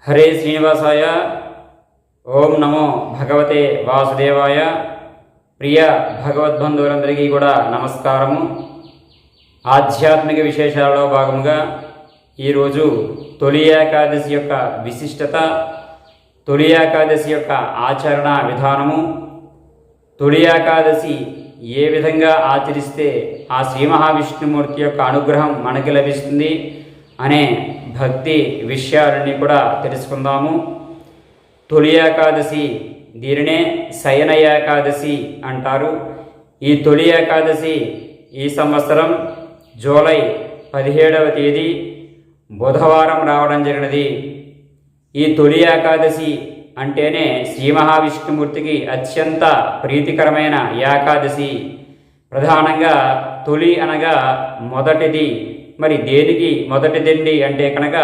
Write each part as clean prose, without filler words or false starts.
హరే శ్రీనివాసాయ. ఓం నమో భగవతే వాసుదేవాయ. ప్రియ భగవద్బంధువులందరికీ కూడా నమస్కారము. ఆధ్యాత్మిక విశేషాలలో భాగంగా ఈరోజు తొలి ఏకాదశి యొక్క విశిష్టత, తొలి ఏకాదశి యొక్క ఆచరణ విధానము, తొలి ఏకాదశి ఏ విధంగా ఆచరిస్తే ఆ శ్రీ మహావిష్ణుమూర్తి యొక్క అనుగ్రహం మనకి లభిస్తుంది అనే భక్తి విషయాలన్నీ కూడా తెలుసుకుందాము. తొలి ఏకాదశి, దీనినే శయన ఏకాదశి అంటారు. ఈ తొలి ఏకాదశి ఈ సంవత్సరం జూలై 17వ తేదీ బుధవారం రావడం జరిగినది. ఈ తొలి ఏకాదశి అంటేనే శ్రీ మహావిష్ణుమూర్తికి అత్యంత ప్రీతికరమైన ఏకాదశి. ప్రధానంగా తొలి అనగా మొదటిది. మరి దేనికి మొదటిదండి అంటే కనుక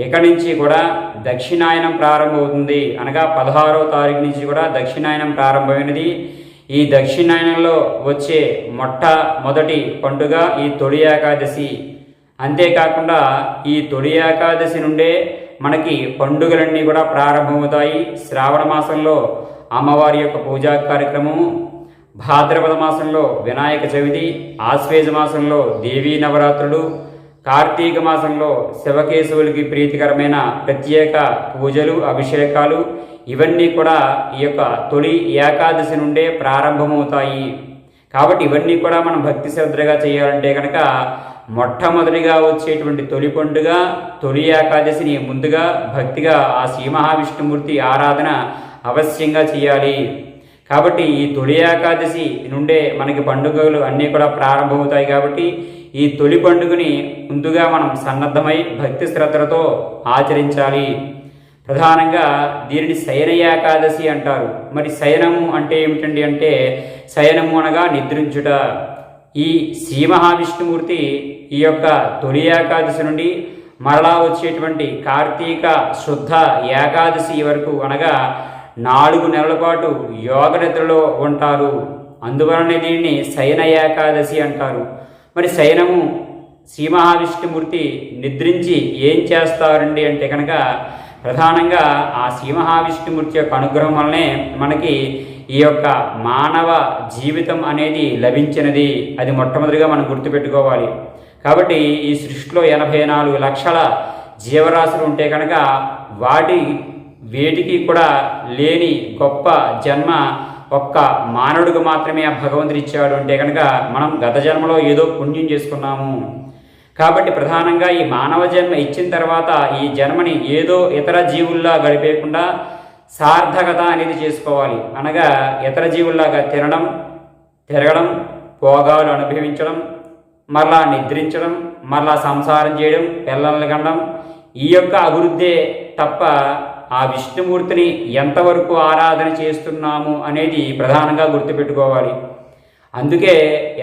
ఇక్కడి నుంచి కూడా దక్షిణాయనం ప్రారంభమవుతుంది. అనగా 16వ తారీఖు నుంచి కూడా దక్షిణాయనం ప్రారంభమైనది. ఈ దక్షిణాయనంలో వచ్చే మొట్టమొదటి పండుగ ఈ తొలి ఏకాదశి. అంతేకాకుండా ఈ తొలి ఏకాదశి నుండే మనకి పండుగలన్నీ కూడా ప్రారంభమవుతాయి. శ్రావణ మాసంలో అమ్మవారి యొక్క పూజా కార్యక్రమము, భాద్రపద మాసంలో వినాయక చవితి, ఆశ్వేజ మాసంలో దేవీ నవరాత్రులు, కార్తీక మాసంలో శివకేశవులకి ప్రీతికరమైన ప్రత్యేక పూజలు, అభిషేకాలు ఇవన్నీ కూడా ఈ యొక్క తొలి ఏకాదశి నుండే ప్రారంభమవుతాయి. కాబట్టి ఇవన్నీ కూడా మనం భక్తి శ్రద్ధగా చేయాలంటే కనుక మొట్టమొదటిగా వచ్చేటువంటి తొలి పండుగ తొలి ఏకాదశిని ముందుగా భక్తిగా ఆ శ్రీ మహావిష్ణుమూర్తి ఆరాధన అవశ్యంగా చేయాలి. కాబట్టి ఈ తొలి ఏకాదశి నుండే మనకి పండుగలు అన్నీ కూడా ప్రారంభమవుతాయి. కాబట్టి ఈ తొలి పండుగని ముందుగా మనం సన్నద్ధమై భక్తి శ్రద్ధలతో ఆచరించాలి. ప్రధానంగా దీనిని శయన ఏకాదశి అంటారు. మరి శయనము అంటే ఏమిటండి అంటే శయనము అనగా నిద్రించుట. ఈ శ్రీ మహావిష్ణుమూర్తి ఈ యొక్క తొలి ఏకాదశి నుండి మరలా వచ్చేటువంటి కార్తీక శుద్ధ ఏకాదశి వరకు అనగా 4 నెలల పాటు యోగ నిద్రలో ఉంటారు. అందువలనే దీన్ని శయన ఏకాదశి అంటారు. మరి శయనము శ్రీ మహావిష్ణుమూర్తి నిద్రించి ఏం చేస్తారండి అంటే కనుక ప్రధానంగా ఆ శ్రీ మహావిష్ణుమూర్తి యొక్క అనుగ్రహం వల్లనే మనకి ఈ యొక్క మానవ జీవితం అనేది లభించినది. అది మొట్టమొదటిగా మనం గుర్తుపెట్టుకోవాలి. కాబట్టి ఈ సృష్టిలో 84 లక్షల జీవరాశులు ఉంటే కనుక వేటికి కూడా లేని గొప్ప జన్మ ఒక్క మానవుడికి మాత్రమే ఆ భగవంతుడు ఇచ్చాడు అంటే కనుక మనం గత జన్మలో ఏదో పుణ్యం చేసుకున్నాము. కాబట్టి ప్రధానంగా ఈ మానవ జన్మ ఇచ్చిన తర్వాత ఈ జన్మని ఏదో ఇతర జీవుల్లా గడిపేయకుండా సార్థకత అనేది చేసుకోవాలి. అనగా ఇతర జీవుల్లాగా తినడం, తిరగడం, భోగాలు అనుభవించడం, మరలా నిద్రించడం, మరలా సంసారం చేయడం, పిల్లల్ని కనడం, ఈ యొక్క అభివృద్ధే తప్ప ఆ విష్ణుమూర్తిని ఎంతవరకు ఆరాధన చేస్తున్నాము అనేది ప్రధానంగా గుర్తుపెట్టుకోవాలి. అందుకే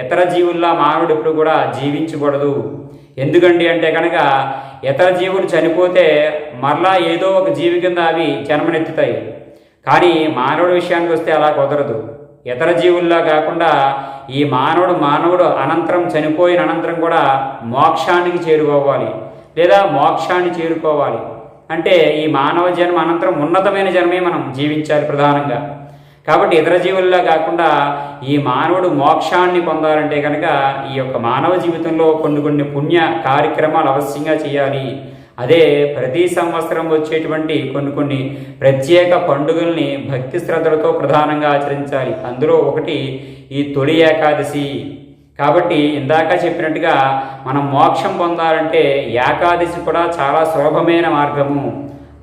ఇతర జీవుల్లా మానవుడు ఎప్పుడు కూడా జీవించకూడదు. ఎందుకండి అంటే కనుక ఇతర జీవులు చనిపోతే మరలా ఏదో ఒక జీవి కింద అవి జన్మనెత్తుతాయి. కానీ మానవుడి విషయానికి వస్తే అలా కుదరదు. ఇతర జీవుల్లా కాకుండా ఈ మానవుడు అనంతరం చనిపోయిన అనంతరం కూడా మోక్షానికి చేరుకోవాలి లేదా మోక్షాన్ని చేరుకోవాలి. అంటే ఈ మానవ జన్మ అనంతరం ఉన్నతమైన జన్మే మనం జీవించాలి ప్రధానంగా. కాబట్టి ఇతర జీవుల్లా కాకుండా ఈ మానవుడు మోక్షాన్ని పొందాలంటే కనుక ఈ యొక్క మానవ జీవితంలో కొన్ని పుణ్య కార్యక్రమాలు అవశ్యంగా చేయాలి. అదే ప్రతి సంవత్సరం వచ్చేటువంటి కొన్ని ప్రత్యేక పండుగల్ని భక్తి శ్రద్ధలతో ప్రధానంగా ఆచరించాలి. అందులో ఒకటి ఈ తొలి ఏకాదశి. కాబట్టి ఇందాక చెప్పినట్టుగా మనం మోక్షం పొందాలంటే ఏకాదశి కూడా చాలా సులభమైన మార్గము.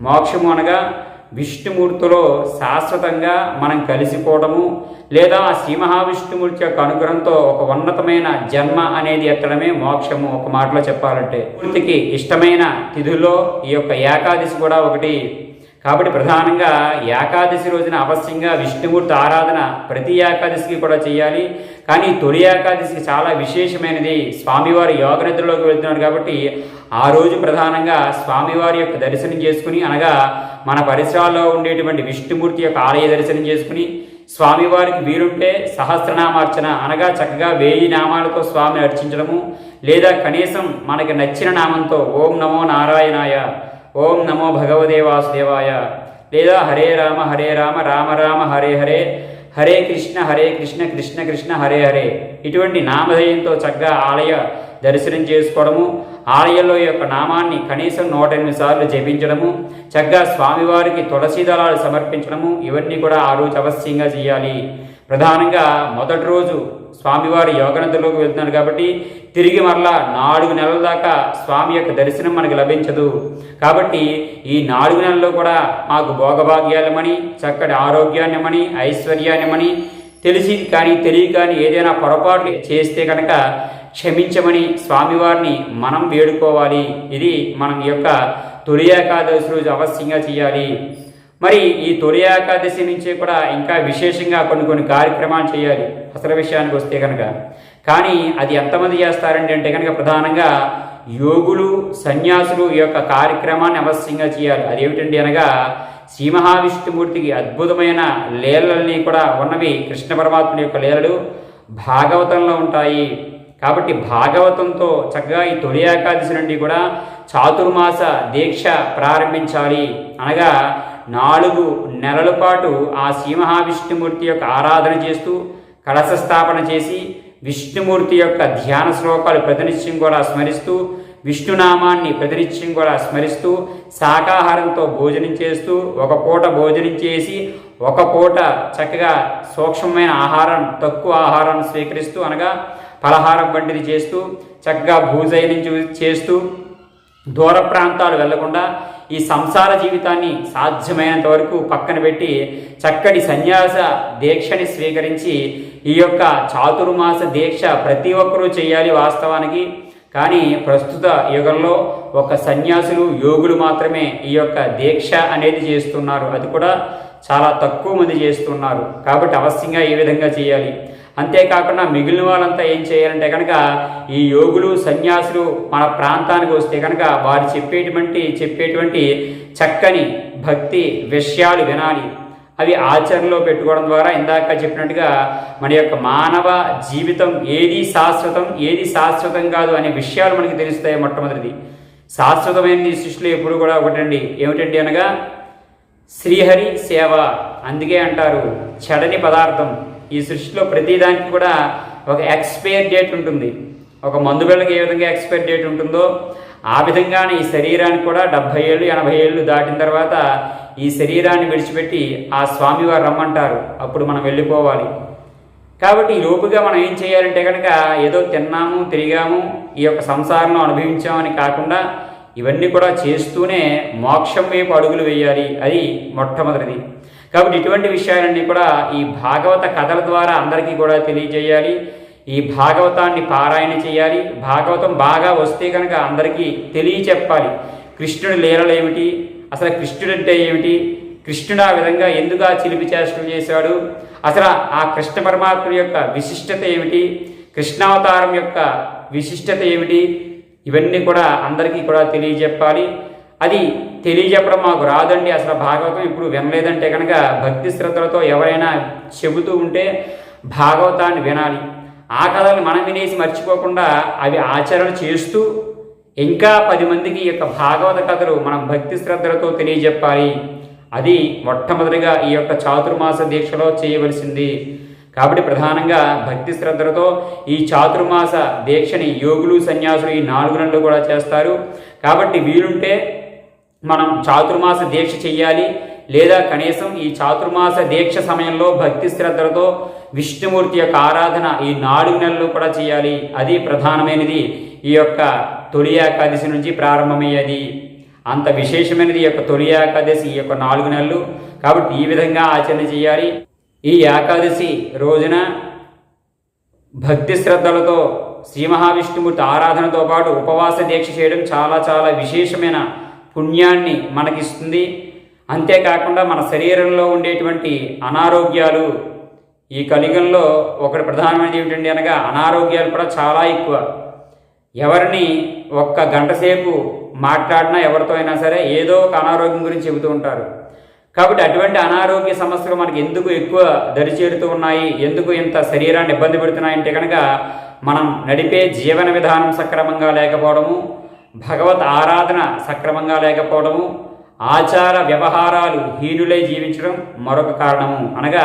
మోక్షము అనగా విష్ణుమూర్తిలో శాశ్వతంగా మనం కలిసిపోవడము లేదా శ్రీ మహావిష్ణుమూర్తి యొక్క అనుగ్రహంతో ఒక ఉన్నతమైన జన్మ అనేది ఎత్తడమే మోక్షము. ఒక మాటలో చెప్పాలంటే మూర్తికి ఇష్టమైన తిథుల్లో ఈ యొక్క ఏకాదశి కూడా ఒకటి. కాబట్టి ప్రధానంగా ఏకాదశి రోజున అవశ్యంగా విష్ణుమూర్తి ఆరాధన ప్రతి ఏకాదశికి కూడా చేయాలి. కానీ తొలి ఏకాదశికి చాలా విశేషమైనది. స్వామివారి యోగ నిద్రలోకి వెళ్తున్నాడు కాబట్టి ఆ రోజు ప్రధానంగా స్వామివారి యొక్క దర్శనం చేసుకుని, అనగా మన పరిసరాల్లో ఉండేటువంటి విష్ణుమూర్తి యొక్క ఆలయ దర్శనం చేసుకుని, స్వామివారికి వీరుంటే సహస్రనామార్చన అనగా చక్కగా 1000 నామాలతో స్వామిని అర్చించడము, లేదా కనీసం మనకి నచ్చిన నామంతో ఓం నమో నారాయణాయ ఓం నమో భగవతే వాసుదేవాయ, లేదా హరే రామ రామ రామ హరే హరే, హరే కృష్ణ కృష్ణ కృష్ణ హరే హరే, ఇటువంటి నామధేయంతో చక్కగా ఆలయ దర్శనం చేసుకోవడము, ఆలయంలో ఈ యొక్క నామాన్ని కనీసం 108 సార్లు జపించడము, చక్కగా స్వామివారికి తులసి దళాలు సమర్పించడము, ఇవన్నీ కూడా ఆ రోజు అవశ్యంగా చేయాలి. ప్రధానంగా మొదటి రోజు స్వామివారి యోగనందలోకి వెళ్తున్నారు కాబట్టి తిరిగి మరలా 4 నెలల దాకా స్వామి యొక్క దర్శనం మనకు లభించదు. కాబట్టి ఈ 4 నెలల్లో కూడా మాకు భోగభాగ్యాలమని, చక్కటి ఆరోగ్యాన్నిమని, ఐశ్వర్యాన్నిమని, తెలిసి కానీ తెలియ కానీ ఏదైనా పొరపాట్లు చేస్తే కనుక క్షమించమని స్వామివారిని మనం వేడుకోవాలి. ఇది మనం ఈ యొక్క తొలి ఏకాదశి రోజు అవశ్యంగా చేయాలి. మరి ఈ తొలి ఏకాదశి నుంచి కూడా ఇంకా విశేషంగా కొన్ని కార్యక్రమాలు చేయాలి అసలు విషయానికి వస్తే కనుక. కానీ అది ఎంతమంది చేస్తారండి అంటే కనుక ప్రధానంగా యోగులు సన్యాసులు ఈ యొక్క కార్యక్రమాన్ని అవశ్యంగా చేయాలి. అదేమిటండి అనగా శ్రీ మహావిష్ణుమూర్తికి అద్భుతమైన లీలల్ని కూడా ఉన్నవి కృష్ణ పరమాత్మ యొక్క లీలలు భాగవతంలో ఉంటాయి. కాబట్టి భాగవతంతో చక్కగా ఈ తొలి ఏకాదశి నుండి కూడా చాతుర్మాస దీక్ష ప్రారంభించాలి. అనగా 4 నెలల పాటు ఆ శ్రీ మహావిష్ణుమూర్తి యొక్క ఆరాధన చేస్తూ కలశ స్థాపన చేసి విష్ణుమూర్తి యొక్క ధ్యాన శ్లోకాలు ప్రతినిత్యం కూడా స్మరిస్తూ విష్ణునామాన్ని ప్రతినిత్యం కూడా స్మరిస్తూ శాకాహారంతో భోజనం చేస్తూ ఒక పూట భోజనం చేసి ఒక పూట చక్కగా సూక్ష్మమైన ఆహారం తక్కువ ఆహారం స్వీకరిస్తూ అనగా పలహారం వంటిది చేస్తూ చక్కగా భూజయనం చేస్తూ దూర ప్రాంతాలు వెళ్లకుండా ఈ సంసార జీవితాన్ని సాధ్యమైనంత వరకు పక్కన పెట్టి చక్కటి సన్యాస దీక్షని స్వీకరించి ఈ యొక్క చాతుర్మాస దీక్ష ప్రతి ఒక్కరూ చేయాలి వాస్తవానికి. కానీ ప్రస్తుత యుగంలో ఒక సన్యాసులు యోగులు మాత్రమే ఈ యొక్క దీక్ష అనేది చేస్తున్నారు. అది కూడా చాలా తక్కువ మంది చేస్తున్నారు. కాబట్టి అవశ్యంగా ఈ విధంగా చేయాలి. అంతేకాకుండా మిగిలిన వాళ్ళంతా ఏం చేయాలంటే కనుక ఈ యోగులు సన్యాసులు మన ప్రాంతానికి వస్తే కనుక వారు చెప్పేటువంటి చక్కని భక్తి విషయాలు వినాలి. అవి ఆచరణలో పెట్టుకోవడం ద్వారా ఇందాక చెప్పినట్టుగా మన యొక్క మానవ జీవితం ఏది శాశ్వతం కాదు అనే విషయాలు మనకి తెలుస్తాయి. మొట్టమొదటిది శాశ్వతమైనది సృష్టిలో ఎప్పుడు కూడా ఒకటండి, ఏమిటండి అనగా శ్రీహరి సేవ. అందుకే అంటారు చెడని పదార్థం. ఈ సృష్టిలో ప్రతిదానికి కూడా ఒక ఎక్స్పైర్ డేట్ ఉంటుంది. ఒక మందు బిళ్ళకి ఏ విధంగా ఎక్స్పైర్ డేట్ ఉంటుందో ఆ విధంగానే ఈ శరీరానికి కూడా 70 ఏళ్ళు 80 ఏళ్ళు దాటిన తర్వాత ఈ శరీరాన్ని విడిచిపెట్టి ఆ స్వామివారు రమ్మంటారు. అప్పుడు మనం వెళ్ళిపోవాలి. కాబట్టి ఈ లోపుగా మనం ఏం చేయాలంటే కనుక ఏదో తిన్నాము తిరిగాము ఈ యొక్క సంసారంలో అనుభవించామని కాకుండా ఇవన్నీ కూడా చేస్తూనే మోక్షం వైపు అడుగులు వేయాలి. అది మొట్టమొదటిది. కాబట్టి ఇటువంటి విషయాలన్నీ కూడా ఈ భాగవత కథల ద్వారా అందరికీ కూడా తెలియజేయాలి. ఈ భాగవతాన్ని పారాయణ చేయాలి. భాగవతం బాగా వస్తే కనుక అందరికీ తెలియచెప్పాలి. కృష్ణుడి లీలలు ఏమిటి, అసలు కృష్ణుడు అంటే ఏమిటి, కృష్ణుడు ఆ విధంగా ఎందుకు ఆ చిలిపి చేష్టలు చేశాడు, అసలు ఆ కృష్ణ పరమాత్మ యొక్క విశిష్టత ఏమిటి, కృష్ణావతారం యొక్క విశిష్టత ఏమిటి, ఇవన్నీ కూడా అందరికీ కూడా తెలియజెప్పాలి. అది తెలియజెప్పడం మాకు రాదండి, అసలు భాగవతం ఇప్పుడు వినలేదంటే కనుక భక్తి శ్రద్ధలతో ఎవరైనా చెబుతూ ఉంటే భాగవతాన్ని వినాలి. ఆ కథలు మనం వినేసి మర్చిపోకుండా అవి ఆచరణ చేస్తూ ఇంకా 10 మందికి ఈ యొక్క భాగవత కథలు మనం భక్తి శ్రద్ధలతో తెలియజెప్పాలి. అది మొట్టమొదటిగా ఈ యొక్క చాతుర్మాస దీక్షలో చేయవలసింది. కాబట్టి ప్రధానంగా భక్తి శ్రద్ధలతో ఈ చాతుర్మాస దీక్షని యోగులు సన్యాసులు ఈ 4 నెలలు కూడా చేస్తారు. కాబట్టి వీలుంటే మనం చాతుర్మాస దీక్ష చెయ్యాలి. లేదా కనీసం ఈ చాతుర్మాస దీక్ష సమయంలో భక్తి శ్రద్ధలతో విష్ణుమూర్తి యొక్క ఆరాధన ఈ 4 నెలలు కూడా చేయాలి. అది ప్రధానమైనది. ఈ యొక్క తొలి ఏకాదశి నుంచి ప్రారంభమయ్యేది. అంత విశేషమైనది ఈ యొక్క తొలి ఏకాదశి ఈ యొక్క 4 నెలలు. కాబట్టి ఈ విధంగా ఆచరణ చేయాలి. ఈ ఏకాదశి రోజున భక్తి శ్రద్ధలతో శ్రీ మహావిష్ణుమూర్తి ఆరాధనతో పాటు ఉపవాస దీక్ష చేయడం చాలా చాలా విశేషమైన పుణ్యాన్ని మనకిస్తుంది. అంతేకాకుండా మన శరీరంలో ఉండేటువంటి అనారోగ్యాలు ఈ కలియుగంలో ఒకటి ప్రధానమైనది ఏమిటండి అనగా అనారోగ్యాలు కూడా చాలా ఎక్కువ. ఎవరిని ఒక్క గంట సేపు మాట్లాడినా ఎవరితో అయినా సరే ఏదో ఒక అనారోగ్యం గురించి చెబుతూ ఉంటారు. కాబట్టి అటువంటి అనారోగ్య సమస్యలు మనకి ఎందుకు ఎక్కువ దరిచేరుతూ ఉన్నాయి, ఎందుకు ఇంత శరీరాన్ని ఇబ్బంది పెడుతున్నాయంటే కనుక మనం నడిపే జీవన విధానం సక్రమంగా లేకపోవడము, భగవత్ ఆరాధన సక్రమంగా లేకపోవడము, ఆచార వ్యవహారాలు హీనులై జీవించడం మరొక కారణము. అనగా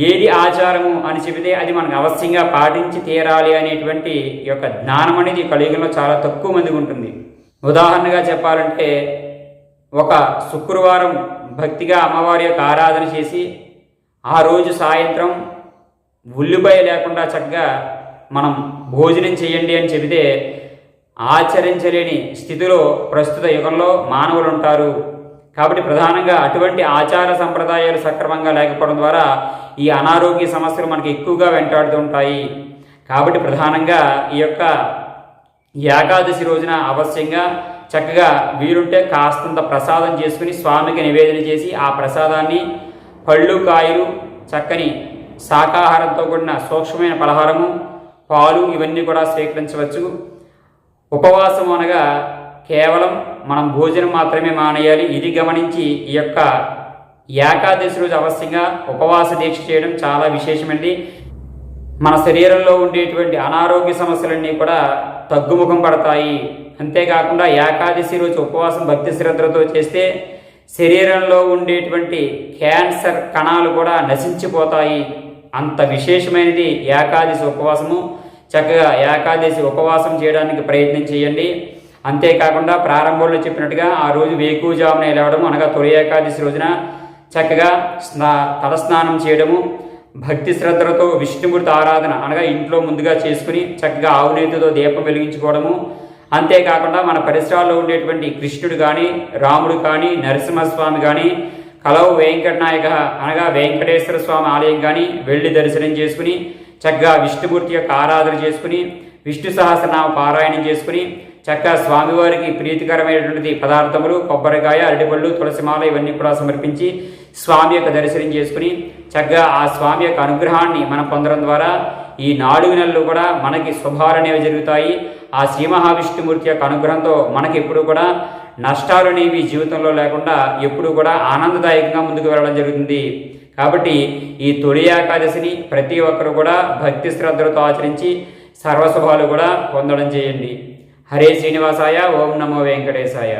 ఏది ఆచారము అని చెబితే అది మనకు అవశ్యంగా పాటించి తీరాలి అనేటువంటి యొక్క జ్ఞానం అనేది కలియుగంలో చాలా తక్కువ మందికి ఉంటుంది. ఉదాహరణగా చెప్పాలంటే, ఒక శుక్రవారం భక్తిగా అమ్మవారి యొక్క ఆరాధన చేసి ఆ రోజు సాయంత్రం ఉల్లిపాయ లేకుండా చక్కగా మనం భోజనం చేయండి అని చెబితే ఆచరించలేని స్థితిలో ప్రస్తుత యుగంలో మానవులు ఉంటారు. కాబట్టి ప్రధానంగా అటువంటి ఆచార సంప్రదాయాలు సక్రమంగా లేకపోవడం ద్వారా ఈ అనారోగ్య సమస్యలు మనకి ఎక్కువగా వెంటాడుతూ ఉంటాయి. కాబట్టి ప్రధానంగా ఈ యొక్క ఏకాదశి రోజున అవశ్యంగా చక్కగా వీరుంటే కాస్తంత ప్రసాదం చేసుకుని స్వామికి నివేదన చేసి ఆ ప్రసాదాన్ని పళ్ళు, కాయలు, చక్కని శాకాహారంతో కూడిన సూక్ష్మమైన పలహారము, పాలు ఇవన్నీ కూడా స్వీకరించవచ్చు. ఉపవాసం అనగా కేవలం మనం భోజనం మాత్రమే మానేయాలి. ఇది గమనించి ఈ యొక్క ఏకాదశి రోజు అవశ్యంగా ఉపవాస దీక్ష చేయడం చాలా విశేషమైనది. మన శరీరంలో ఉండేటువంటి అనారోగ్య సమస్యలన్నీ కూడా తగ్గుముఖం పడతాయి. అంతేకాకుండా ఏకాదశి రోజు ఉపవాసం భక్తి శ్రద్ధలతో చేస్తే శరీరంలో ఉండేటువంటి క్యాన్సర్ కణాలు కూడా నశించిపోతాయి. అంత విశేషమైనది ఏకాదశి ఉపవాసము. చక్కగా ఏకాదశి ఉపవాసం చేయడానికి ప్రయత్నం చేయండి. అంతేకాకుండా ప్రారంభంలో చెప్పినట్టుగా ఆ రోజు వేకువజామున లేవడం, అనగా తొలి ఏకాదశి రోజున చక్కగా తలస్నానం చేయడము, భక్తి శ్రద్ధలతో విష్ణుమూర్తి ఆరాధన అనగా ఇంట్లో ముందుగా చేసుకుని చక్కగా ఆవునేతితో దీపం వెలిగించుకోవడము, అంతేకాకుండా మన పరిసరాల్లో ఉండేటువంటి కృష్ణుడు కానీ, రాముడు కానీ, నరసింహస్వామి కానీ, కలవు వెంకటనాయక అనగా వెంకటేశ్వర స్వామి ఆలయం కానీ వెళ్ళి దర్శనం చేసుకుని చక్కగా విష్ణుమూర్తి యొక్క ఆరాధన చేసుకుని విష్ణు సహస్రనామ పారాయణం చేసుకుని చక్కగా స్వామివారికి ప్రీతికరమైనటువంటి పదార్థములు, కొబ్బరికాయ, అరటిపళ్ళు, తులసిమాల ఇవన్నీ కూడా సమర్పించి స్వామి యొక్క దర్శనం చేసుకుని చక్కగా ఆ స్వామి యొక్క అనుగ్రహాన్ని మనం పొందడం ద్వారా ఈ 4 నెలలు కూడా మనకి శుభాలు అనేవి జరుగుతాయి. ఆ శ్రీ మహావిష్ణుమూర్తి యొక్క అనుగ్రహంతో మనకి ఎప్పుడు కూడా నష్టాలు అనేవి జీవితంలో లేకుండా ఎప్పుడు కూడా ఆనందదాయకంగా ముందుకు వెళ్ళడం జరుగుతుంది. కాబట్టి ఈ తొలి ఏకాదశిని ప్రతి ఒక్కరు కూడా భక్తి శ్రద్ధలతో ఆచరించి సర్వశుభాలు కూడా పొందడం చేయండి. హరే శ్రీనివాసాయ. ఓం నమో వెంకటేశాయ.